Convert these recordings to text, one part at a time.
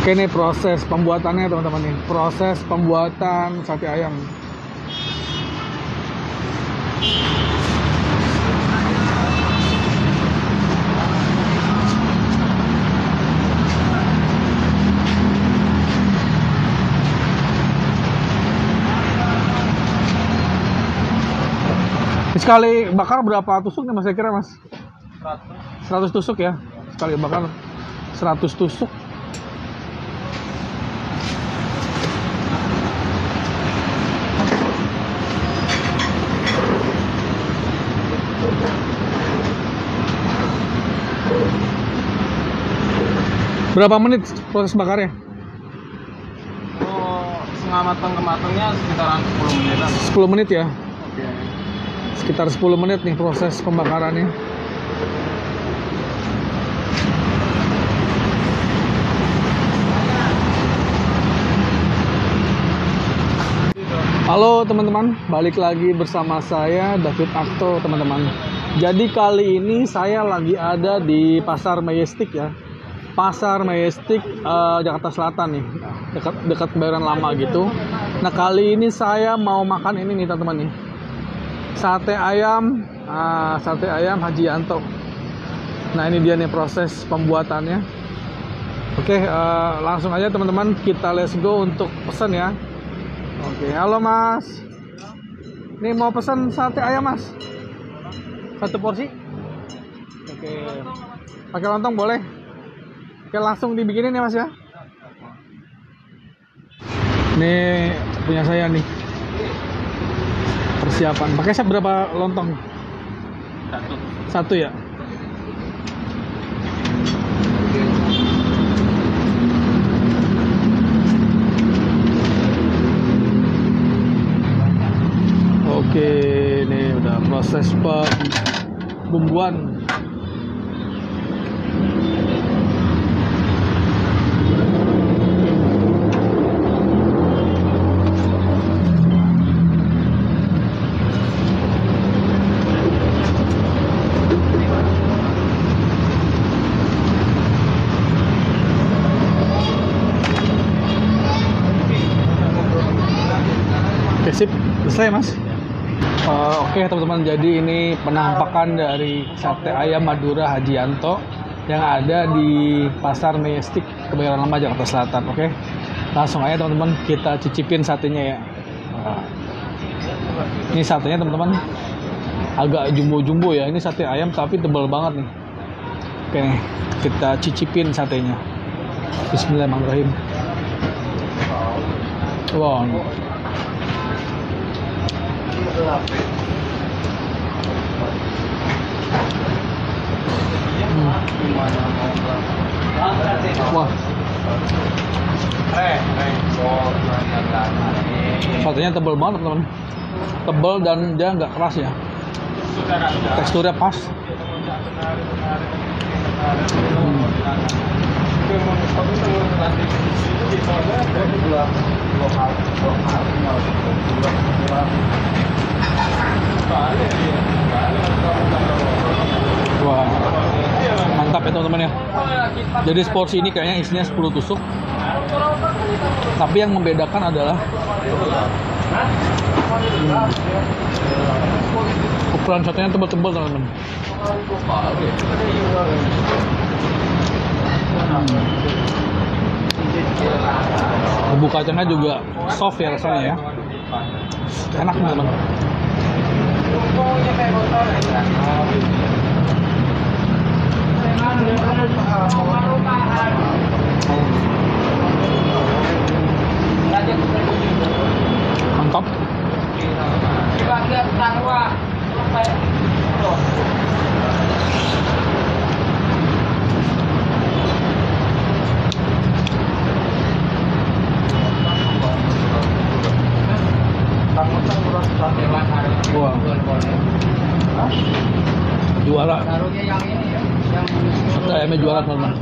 Oke, ini proses pembuatannya teman-teman nih. Proses pembuatan sate ayam. Sekali bakar berapa tusuk nih mas, saya kira mas? 100 tusuk ya. Sekali bakar 100 tusuk. Berapa menit proses bakarnya? Oh, setengah matang ke matangnya sekitaran 10 menitan. 10 menit ya? Oke. Sekitar 10 menit nih proses pembakarannya. Halo teman-teman, balik lagi bersama saya David Akto teman-teman. Jadi kali ini saya lagi ada di Pasar Majestic ya. Pasar Majestic Jakarta Selatan nih, dekat Kebayoran Lama gitu. Nah kali ini saya mau makan ini nih teman-teman nih, sate ayam Haji Yanto. Nah ini dia nih proses pembuatannya. Oke, langsung aja teman-teman, kita let's go untuk pesen ya. Oke, halo mas, ini mau pesen sate ayam mas, 1 porsi. Oke, pakai lontong boleh. Oke, langsung dibikinin ya mas ya. Ini punya saya nih, persiapan. Pakai set berapa lontong? 1 ya. Oke, ini udah proses pembumbuan. Oke, sip, selesai mas. Oke teman-teman, jadi ini penampakan dari sate ayam Madura Haji Yanto yang ada di Pasar Majestic Kebayoran Lama Jakarta Selatan. Oke, langsung aja teman-teman, kita cicipin satenya ya. Ini satenya teman-teman agak jumbo-jumbo ya. Ini sate ayam tapi tebal banget nih. Oke nih, kita cicipin satenya. Bismillahirrahmanirrahim. Wow. Wah, satenya tebal banget teman-teman, tebal dan dia nggak keras ya, teksturnya pas. Wah, mantap ya teman-teman ya. Jadi porsi ini kayaknya isinya 10 tusuk. Tapi yang membedakan adalah ukuran satenya tebal-tebal teman-teman. Bumbu kacangnya juga soft ya rasanya ya. Enak teman-teman. Mantap. Wah, juara. Sate ayamnya juara teman-teman.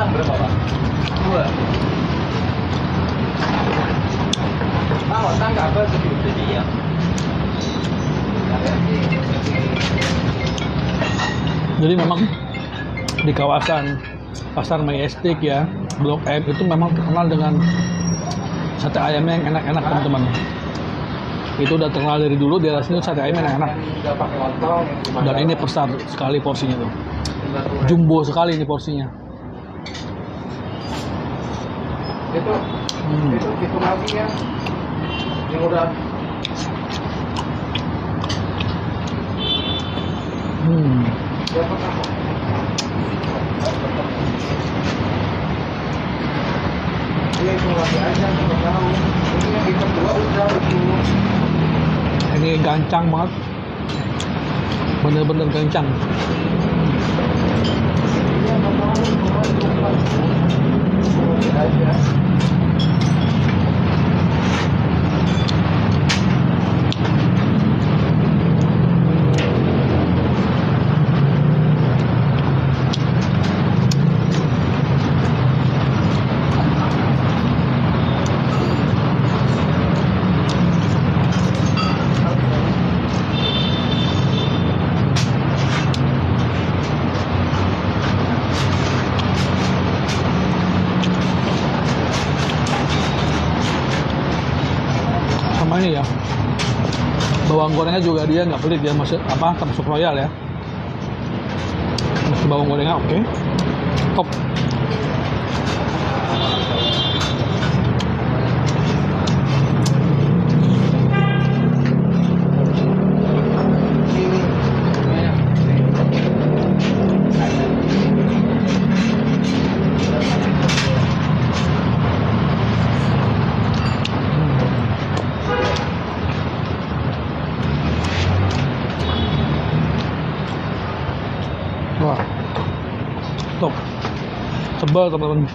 Berapa, Pak? 2. Jadi memang di kawasan Pasar Majestic ya, Blok M itu memang terkenal dengan sate ayamnya yang enak-enak teman-teman. Itu udah terkenal dari dulu, di sini sate ayam yang enak. Dan ini besar sekali porsinya tuh. Jumbo sekali ini porsinya. Itu lagi ya. Yang udah Ini gancang banget, bener-bener gancang. Sama ini ya, bawang gorengnya juga dia nggak pelit ya, masuk apa termasuk royal ya. Masuk bawang gorengnya oke, top. Wah, top, tebal teman-teman.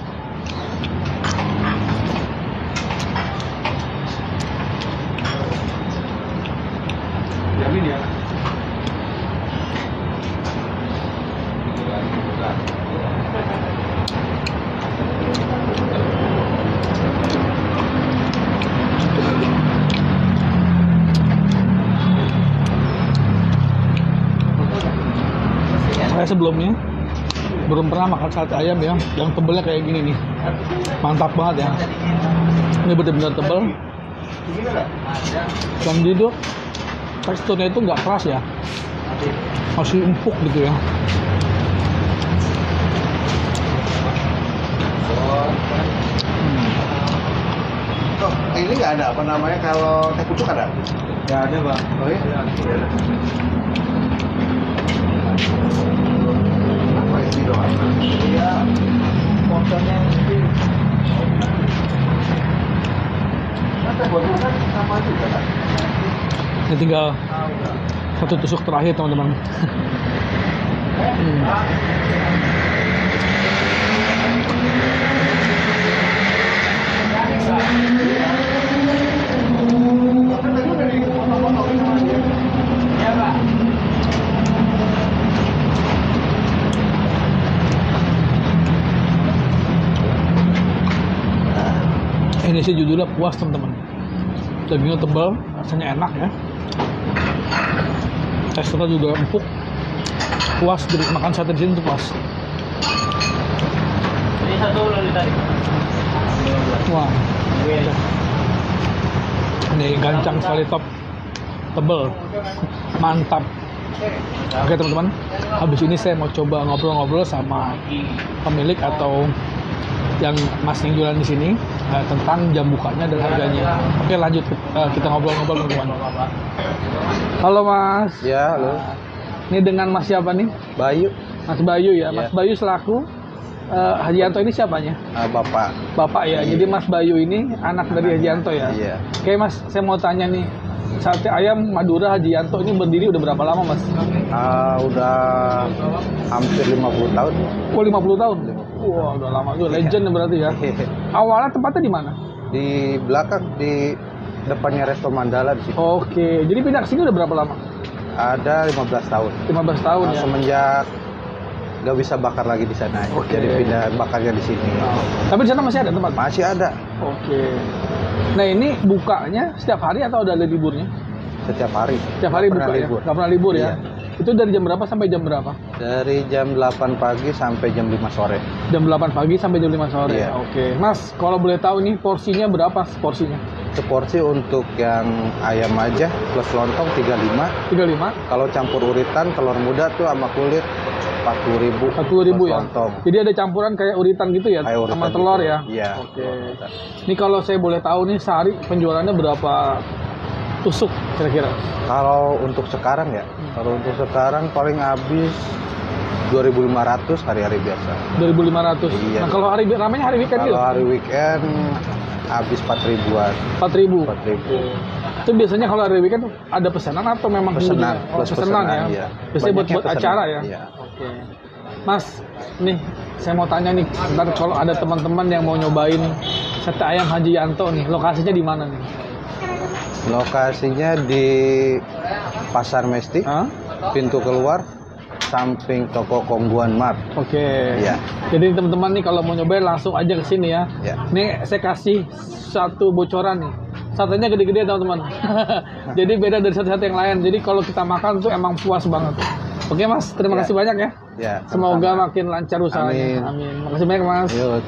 jamin ya. Saya sebelumnya belum pernah makan sate ayam ya, yang tebelnya kayak gini nih, mantap banget ya. Ini benar-benar tebel, dan dia tuh teksturnya itu nggak keras ya, masih empuk gitu ya. Oh, ini nggak ada apa namanya kalau teh pucuk ada? Nggak ada, Bang. Oh iya? Apa isi doang? Iya. Porsinya ini. Nah, teh pucuk kan sama juga kan? Ini tinggal satu tusuk terakhir teman-teman. Ini sih judulnya puas teman-teman. Dagingnya tebal, rasanya enak ya. Teksturnya juga empuk. Puas, jadi makan sate di sini tuh puas. Ini satu lalu tadi. Wah, ini gancang sekali, top, tebel, mantap. Oke teman-teman, habis ini saya mau coba ngobrol-ngobrol sama pemilik atau yang mas yang jualan di sini tentang jam bukanya dan harganya. Oke lanjut, kita ngobrol-ngobrol teman-teman. Halo mas. Ya, halo. Ini dengan mas siapa nih? Bayu. Mas Bayu ya. Ya. Mas Bayu selaku Hajianto ini siapanya? Bapak. Bapak ya. Jadi Mas Bayu ini anak dari Hajianto ya. Iya. Oke Mas, saya mau tanya nih, sate ayam Madura Hajianto ini berdiri udah berapa lama Mas? Udah hampir 50 tahun. Oh 50 tahun? Wah udah lama juga, legend berarti ya. Awalnya tempatnya di mana? Di belakang, di depannya Resto Mandala di situ. Oke, jadi pindah ke sini udah berapa lama? Ada 15 tahun. 15 tahun ya. Semenjak nggak bisa bakar lagi di sana, Oke. jadi pindah bakarnya di sini. Tapi di sana masih ada tempat? Masih ada. Oke. Nah ini bukanya setiap hari atau ada liburnya? Setiap hari. Setiap hari Nggak buka pernah ya? libur. Nggak pernah libur Iya. ya? Itu dari jam berapa sampai jam berapa? Dari jam 8 pagi sampai jam 5 sore. Jam 8 pagi sampai jam 5 sore. Iya. Oke. Mas, kalau boleh tahu nih porsinya berapa porsinya? Seporsi untuk yang ayam aja plus lontong 35. 35? Kalau campur uritan telur muda tuh sama kulit 40.000. 40.000 plus ya? lontong. Jadi ada campuran kayak uritan gitu ya? Kayak uritan sama telur gitu. ya? Iya. Oke. Ini kalau saya boleh tahu nih sehari penjualannya berapa tusuk kira-kira? Kalau untuk sekarang ya, kalau untuk sekarang paling habis 2.500 hari-hari biasa. 2.500. Iya. Nah kalau hari namanya hari weekend gitu? Kalau hari weekend habis 4.000-an. 4.000. 4.000. Itu biasanya kalau hari weekend ada pesanan atau memang Pesanan, pengunjung? plus pesanan ya. iya. Biasanya buat Banyaknya pesanan, acara ya. iya. Oke. Mas, nih saya mau tanya nih, ntar kalau ada teman-teman yang mau nyobain sate ayam Haji Yanto nih, lokasinya di mana nih? Lokasinya di Pasar Mestik, Hah? pintu keluar samping toko Kongguan Mart. Oke. Iya. Jadi teman-teman nih kalau mau nyobain langsung aja ke sini ya. Ya. Nih saya kasih satu bocoran nih. Satenya gede-gede teman-teman. Jadi beda dari sate-sate yang lain. Jadi kalau kita makan tuh emang puas banget. Oke Mas, terima Ya. kasih banyak ya. Ya. Semoga sama-sama. makin lancar usahanya. Amin. Amin. Makasih banyak Mas. Yuk.